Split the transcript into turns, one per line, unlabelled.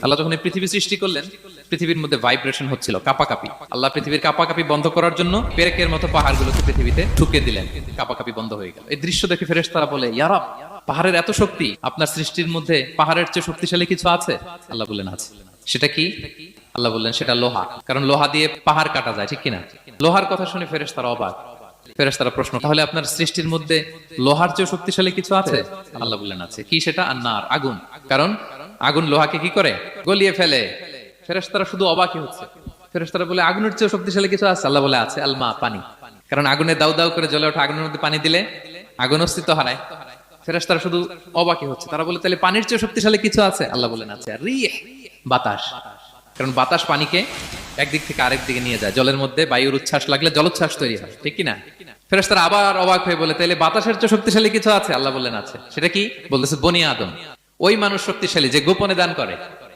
আল্লাহ যখন এই পৃথিবী সৃষ্টি করলেন, পৃথিবীর মধ্যে ভাইব্রেশন হচ্ছিল, কাপাকাপি। আল্লাহ পৃথিবীর কাপাকাপি বন্ধ করার জন্য পেরেকের মতো পাহাড়গুলোকে পৃথিবীতে ঠুকে দিলেন, কাপাকাপি বন্ধ হয়ে গেল। এই দৃশ্য দেখে ফেরেশতারা বলে, ইয়া রাব, পাহাড়ের এত শক্তি, আপনার সৃষ্টির মধ্যে পাহাড়ের চেয়ে শক্তিশালী কিছু আছে? আল্লাহ বললেন আছে। সেটা কি? আল্লাহ বললেন সেটা লোহা, কারণ লোহা দিয়ে পাহাড় কাটা যায়, ঠিক কিনা? লোহার কথা শুনে ফেরেশতারা অবাক। ফেরেশতারা প্রশ্ন, তাহলে আপনার সৃষ্টির মধ্যে লোহার চেয়ে শক্তিশালী কিছু আছে? আল্লাহ বললেন আছে। কি সেটা? আন্নার, আগুন। কারণ আগুন লোহাকে কি করে? গলিয়ে ফেলে। ফেরেশতারা শুধু অবাকই হচ্ছে। ফেরেশতারা বলে, আগুনের চেয়ে শক্তিশালী কিছু আছে? আল্লাহ বলে আছে, আলমা, পানি। কারণ আগুনে দাউ দাউ করে জ্বলে ওঠা আগুনের মধ্যে পানি দিলে আগুন অস্তিত্ব হারায়। ফেরেশতারা শুধু অবাকই হচ্ছে। তারা বলে, তাহলে পানির চেয়ে শক্তিশালী কিছু আছে? আল্লাহ বলেন আছে, রিহ, বাতাস। কারণ বাতাস পানিকে একদিক থেকে আরেক দিকে নিয়ে যায়। জলের মধ্যে বায়ুর উচ্ছ্বাস লাগলে জলোচ্ছ্বাস তৈরি হয়, ঠিক কিনা? ফেরেশতারা আবার অবাক হয়ে বলে, তাহলে বাতাসের চেয়ে শক্তিশালী কিছু আছে? আল্লাহ বললেন আছে। সেটা কি? বলতেছে বনি আদম। ওই মানুষ শক্তিশালী যে গোপনে দান করে।